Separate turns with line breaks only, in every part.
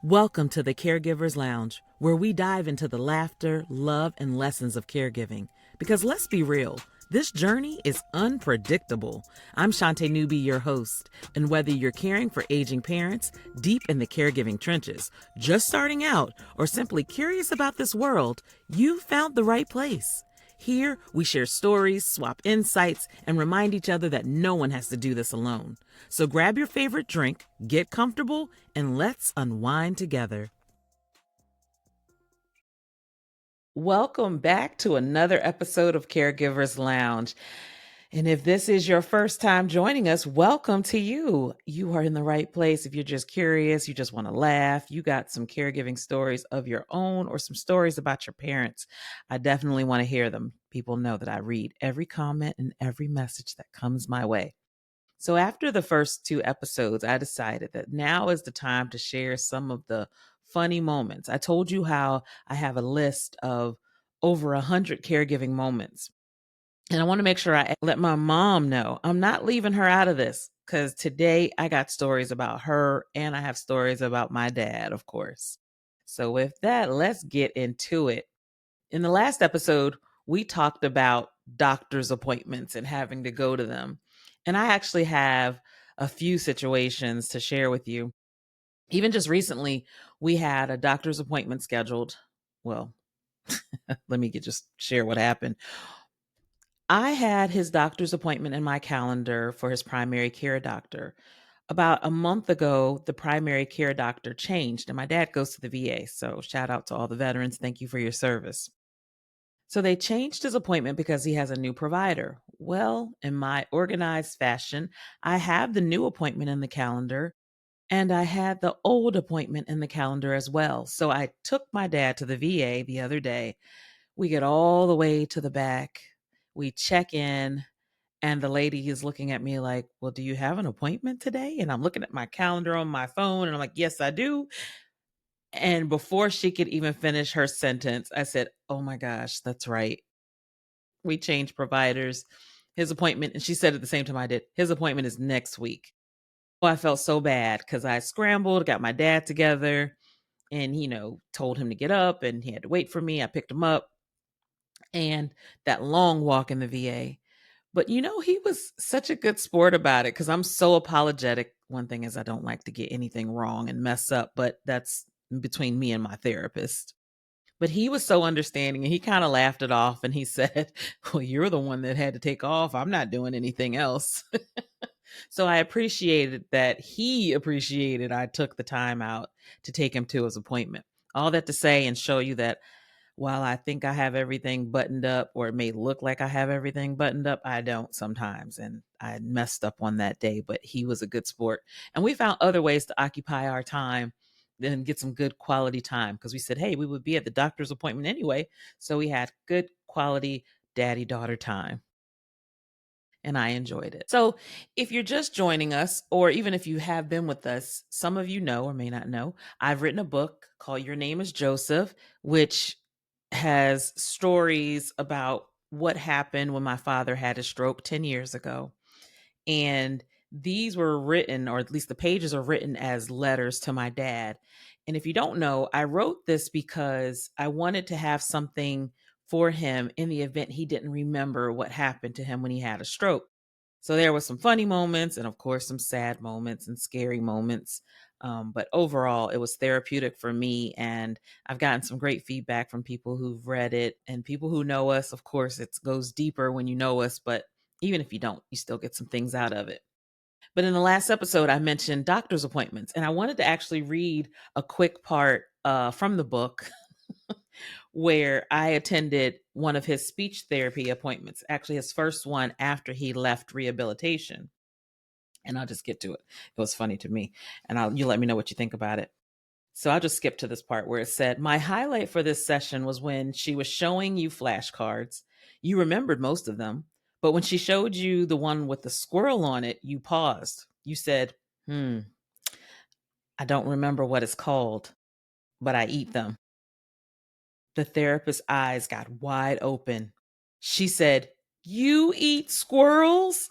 Welcome to the Caregivers Lounge, where we dive into the laughter, love, and lessons of caregiving. Because let's be real, this journey is unpredictable. I'm Shaunté Newby, your host, and whether you're caring for aging parents, deep in the caregiving trenches, just starting out, or simply curious about this world, you found the right place. Here, we share stories, swap insights, and remind each other that no one has to do this alone. So grab your favorite drink, get comfortable, and let's unwind together. Welcome back to another episode of Caregivers Lounge. And if this is your first time joining us, welcome to you. You are in the right place. If you're just curious, you just want to laugh, you got some caregiving stories of your own or some stories about your parents, I definitely want to hear them. People know that I read every comment and every message that comes my way. So after the first two episodes, I decided that now is the time to share some of the funny moments. I told you how I have a list of over 100 caregiving moments. And I want to make sure I let my mom know I'm not leaving her out of this, because today I got stories about her and I have stories about my dad, of course. So with that, let's get into it. In the last episode, we talked about doctor's appointments and having to go to them. And I actually have a few situations to share with you. Even just recently, we had a doctor's appointment scheduled. Well, let me just share what happened. I had his doctor's appointment in my calendar for his primary care doctor. About a month ago, the primary care doctor changed, and my dad goes to the VA. So, shout out to all the veterans. Thank you for your service. So, they changed his appointment because he has a new provider. Well, in my organized fashion, I have the new appointment in the calendar, and I had the old appointment in the calendar as well. So, I took my dad to the VA the other day. We get all the way to the back. We check in, and the lady is looking at me like, "Well, do you have an appointment today?" And I'm looking at my calendar on my phone and I'm like, "Yes, I do." And before she could even finish her sentence, I said, "Oh my gosh, that's right. We changed providers. His appointment," and she said at the same time I did, "His appointment is next week." Oh, I felt so bad because I scrambled, got my dad together, and, told him to get up and he had to wait for me. I picked him up, and that long walk in the VA. But he was such a good sport about it because I'm so apologetic. One thing is I don't like to get anything wrong and mess up, but that's between me and my therapist. But he was so understanding and he kind of laughed it off and he said, "Well, you're the one that had to take off. I'm not doing anything else." So I appreciated that he appreciated I took the time out to take him to his appointment. All that to say and show you that while I think I have everything buttoned up, or it may look like I have everything buttoned up, I don't sometimes. And I messed up on that day, but he was a good sport. And we found other ways to occupy our time and get some good quality time because we said, hey, we would be at the doctor's appointment anyway. So we had good quality daddy daughter time. And I enjoyed it. So, if you're just joining us, or even if you have been with us, some of you know or may not know, I've written a book called Your Name is Joseph, which has stories about what happened when my father had a stroke 10 years ago. And these were written, or at least the pages are written as letters to my dad. And if you don't know, I wrote this because I wanted to have something for him in the event he didn't remember what happened to him when he had a stroke. So there was some funny moments and of course some sad moments and scary moments. But overall, it was therapeutic for me. And I've gotten some great feedback from people who've read it and people who know us. Of course, it goes deeper when you know us, but even if you don't, you still get some things out of it. But in the last episode, I mentioned doctor's appointments, and I wanted to actually read a quick part from the book where I attended one of his speech therapy appointments, actually his first one after he left rehabilitation. And I'll just get to it. It was funny to me. And you let me know what you think about it. So I'll just skip to this part where it said, "My highlight for this session was when she was showing you flashcards. You remembered most of them, but when she showed you the one with the squirrel on it, you paused. You said, I don't remember what it's called, but I eat them." The therapist's eyes got wide open. She said, "You eat squirrels?"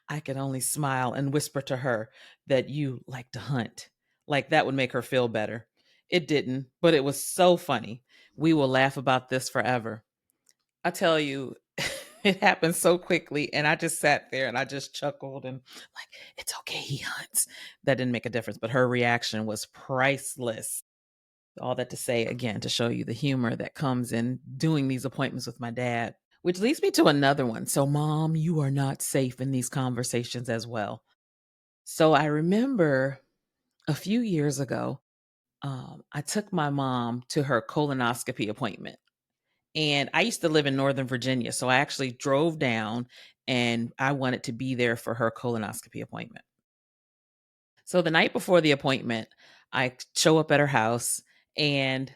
I could only smile and whisper to her that you like to hunt. like that would make her feel better. It didn't, but it was so funny. We will laugh about this forever. I tell you, it happened so quickly. And I just sat there and I just chuckled and like, it's okay, he hunts. That didn't make a difference, but her reaction was priceless. All that to say, again, to show you the humor that comes in doing these appointments with my dad, which leads me to another one. So, mom, you are not safe in these conversations as well. So, I remember a few years ago, I took my mom to her colonoscopy appointment. And I used to live in Northern Virginia. So I actually drove down and I wanted to be there for her colonoscopy appointment. So the night before the appointment, I show up at her house and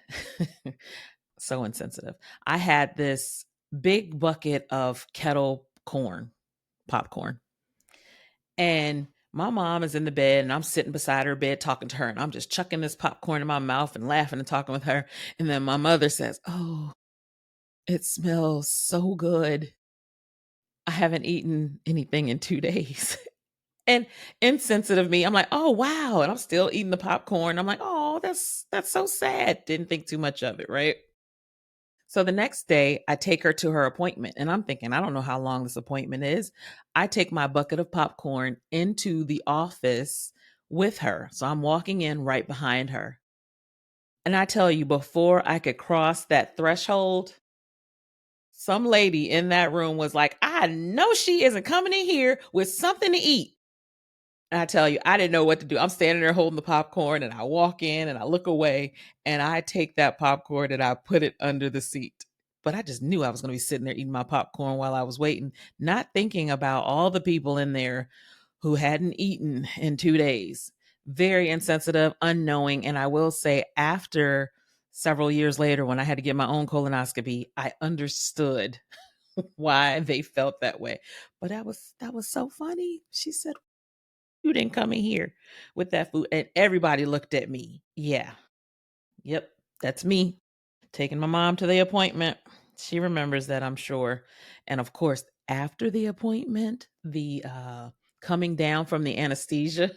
so insensitive. I had this big bucket of kettle corn, popcorn. And my mom is in the bed and I'm sitting beside her bed talking to her and I'm just chucking this popcorn in my mouth and laughing and talking with her. And then my mother says, "Oh, it smells so good. I haven't eaten anything in 2 days." And insensitive me, I'm like, "Oh, wow." And I'm still eating the popcorn. I'm like, "Oh, that's so sad." Didn't think too much of it, right? So the next day, I take her to her appointment and I'm thinking, I don't know how long this appointment is. I take my bucket of popcorn into the office with her. So I'm walking in right behind her. And I tell you, before I could cross that threshold, some lady in that room was like, "I know she isn't coming in here with something to eat." And I tell you, I didn't know what to do. I'm standing there holding the popcorn and I walk in and I look away and I take that popcorn and I put it under the seat. But I just knew I was going to be sitting there eating my popcorn while I was waiting, not thinking about all the people in there who hadn't eaten in 2 days. Very insensitive, unknowing. And I will say, after several years later, when I had to get my own colonoscopy, I understood why they felt that way. But that was so funny. She said, "You didn't come in here with that food." And everybody looked at me. Yeah. Yep. That's me taking my mom to the appointment. She remembers that, I'm sure. And of course, after the appointment, the coming down from the anesthesia,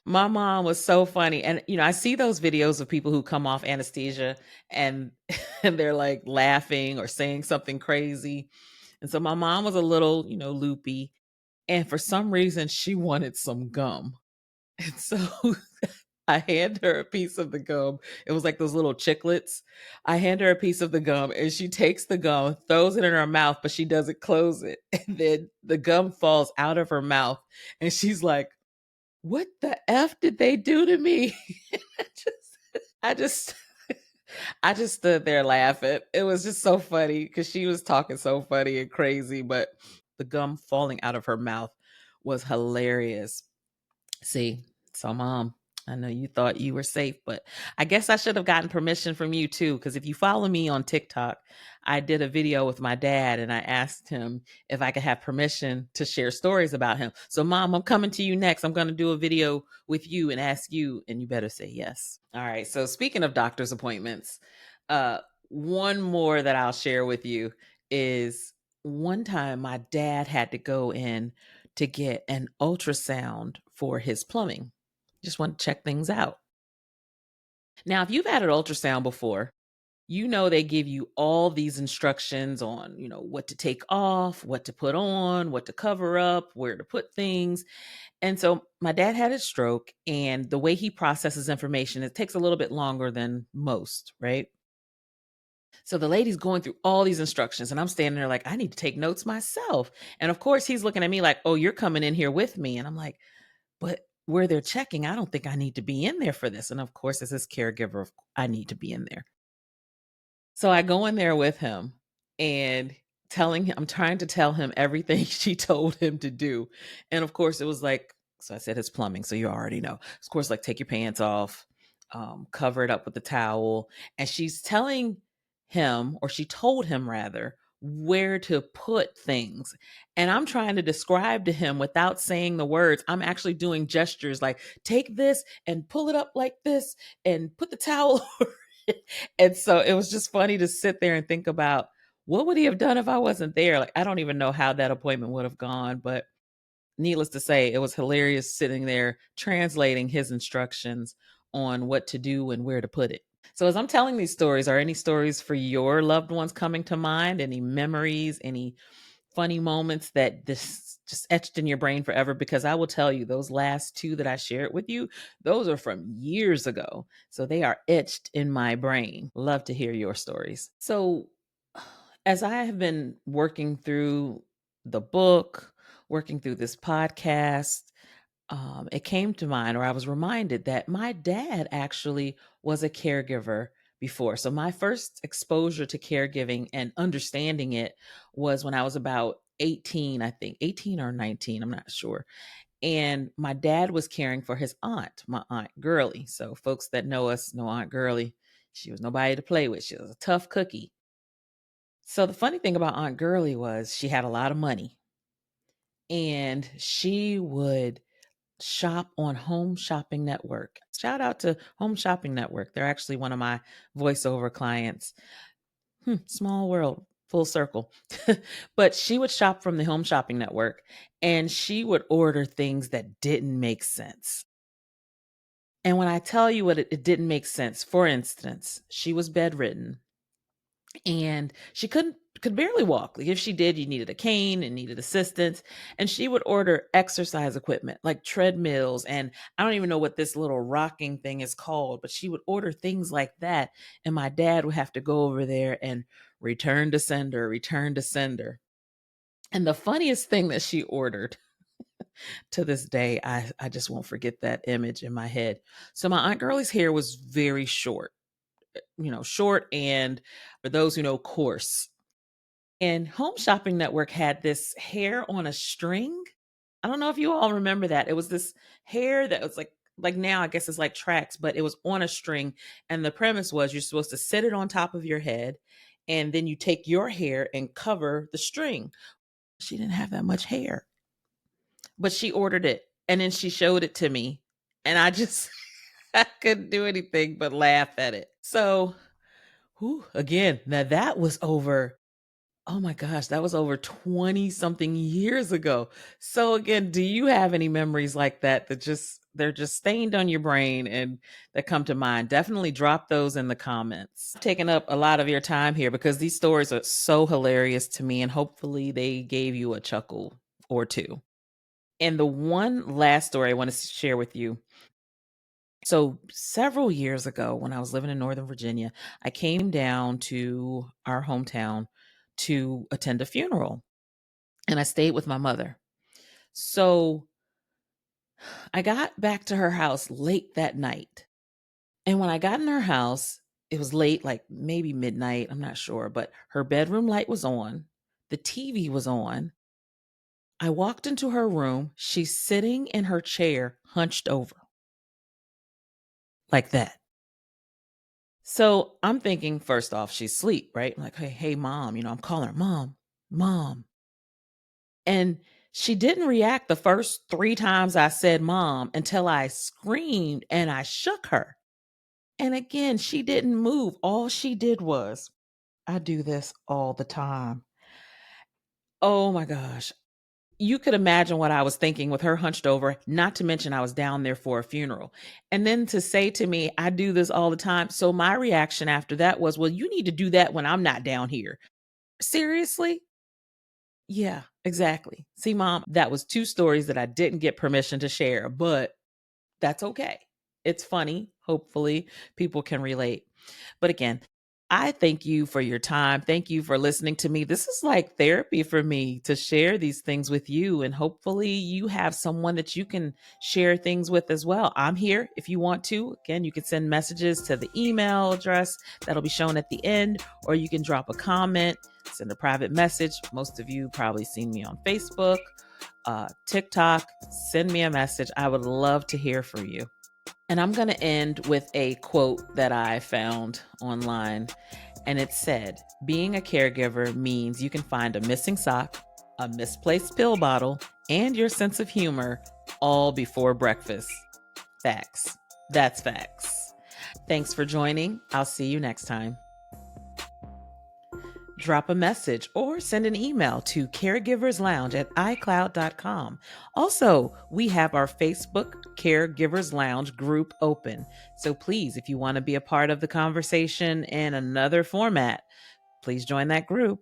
my mom was so funny. And I see those videos of people who come off anesthesia and and they're like laughing or saying something crazy. And so my mom was a little, loopy. And for some reason, she wanted some gum. And so I hand her a piece of the gum. It was like those little chiclets. I hand her a piece of the gum and she takes the gum, throws it in her mouth, but she doesn't close it. And then the gum falls out of her mouth. And she's like, "What the F did they do to me?" I just, I just, I just stood there laughing. It was just so funny because she was talking so funny and crazy, but the gum falling out of her mouth was hilarious. See, so mom, I know you thought you were safe, but I guess I should have gotten permission from you too. Because if you follow me on TikTok, I did a video with my dad and I asked him if I could have permission to share stories about him. So, mom, I'm coming to you next. I'm going to do a video with you and ask you, and you better say yes. All right. So, speaking of doctor's appointments, uh, one more that I'll share with you is one time my dad had to go in to get an ultrasound for his plumbing. Just want to check things out. Now, if you've had an ultrasound before, they give you all these instructions on, what to take off, what to put on, what to cover up, where to put things. And so my dad had a stroke, and the way he processes information, it takes a little bit longer than most, right? So the lady's going through all these instructions, and I'm standing there like, I need to take notes myself. And of course, he's looking at me like, "Oh, you're coming in here with me." And I'm like, "But where they're checking, I don't think I need to be in there for this." And of course, as his caregiver, I need to be in there. So I go in there with him and I'm trying to tell him everything she told him to do. And of course, it was like, so I said his plumbing. So you already know. Of course, like take your pants off, cover it up with the towel. And she's telling him, or she told him rather, where to put things. And I'm trying to describe to him without saying the words. I'm actually doing gestures like, take this and pull it up like this and put the towel over it. And so it was just funny to sit there and think about, what would he have done if I wasn't there? Like, I don't even know how that appointment would have gone, but needless to say, it was hilarious sitting there translating his instructions on what to do and where to put it. So as I'm telling these stories, are any stories for your loved ones coming to mind? Any memories, any funny moments that this just etched in your brain forever? Because I will tell you, those last two that I shared with you, those are from years ago. So they are etched in my brain. Love to hear your stories. So as I have been working through the book, working through this podcast, it came to mind, or I was reminded that my dad actually was a caregiver before. So my first exposure to caregiving and understanding it was when I was about 18, I think, 18 or 19, I'm not sure. And my dad was caring for his aunt, my Aunt Girlie. So folks that know us know Aunt Girlie. She was nobody to play with. She was a tough cookie. So the funny thing about Aunt Girlie was she had a lot of money, and she would shop on Home Shopping Network. Shout out to Home Shopping Network. They're actually one of my voiceover clients. Small world, full circle. But she would shop from the Home Shopping Network, and she would order things that didn't make sense. And when I tell you what it didn't make sense, for instance, she was bedridden and she could barely walk. Like if she did, you needed a cane and needed assistance. And she would order exercise equipment like treadmills, and I don't even know what this little rocking thing is called, but she would order things like that. And my dad would have to go over there and return to sender, return to sender. And the funniest thing that she ordered, to this day, I just won't forget that image in my head. So my Aunt Girlie's hair was very short, short, and for those who know, coarse. And Home Shopping Network had this hair on a string. I don't know if you all remember that. It was this hair that was like now I guess it's like tracks, but it was on a string. And the premise was you're supposed to sit it on top of your head, and then you take your hair and cover the string. She didn't have that much hair, but she ordered it, and then she showed it to me, and I just I couldn't do anything but laugh at it. So, again, now that was over, oh my gosh, that was over 20 something years ago. So again, do you have any memories like that they're just stained on your brain and that come to mind? Definitely drop those in the comments. I've taken up a lot of your time here because these stories are so hilarious to me, and hopefully they gave you a chuckle or two. And the one last story I want to share with you. So several years ago, when I was living in Northern Virginia, I came down to our hometown to attend a funeral, and I stayed with my mother. So I got back to her house late that night. And when I got in her house, it was late, like maybe midnight, I'm not sure, but her bedroom light was on, the TV was on. I walked into her room. She's sitting in her chair, hunched over like that. So I'm thinking, first off, she's asleep, right? I'm like, hey, mom, I'm calling her, mom, mom. And she didn't react the first 3 times I said mom until I screamed and I shook her. And again, she didn't move. All she did was, I do this all the time. Oh my gosh. You could imagine what I was thinking with her hunched over, not to mention I was down there for a funeral. And then to say to me, I do this all the time. So my reaction after that was, well, you need to do that when I'm not down here. Seriously? Yeah, exactly. See, mom, that was 2 stories that I didn't get permission to share, but that's okay. It's funny. Hopefully, people can relate. But again, I thank you for your time. Thank you for listening to me. This is like therapy for me to share these things with you. And hopefully, you have someone that you can share things with as well. I'm here if you want to. Again, you can send messages to the email address that'll be shown at the end, or you can drop a comment, send a private message. Most of you probably seen me on Facebook, TikTok. Send me a message. I would love to hear from you. And I'm going to end with a quote that I found online. And it said, being a caregiver means you can find a missing sock, a misplaced pill bottle, and your sense of humor all before breakfast. Facts. That's facts. Thanks for joining. I'll see you next time. drop a message or send an email to caregiverslounge@icloud.com. Also, we have our Facebook Caregivers Lounge group open. So please, if you want to be a part of the conversation in another format, please join that group.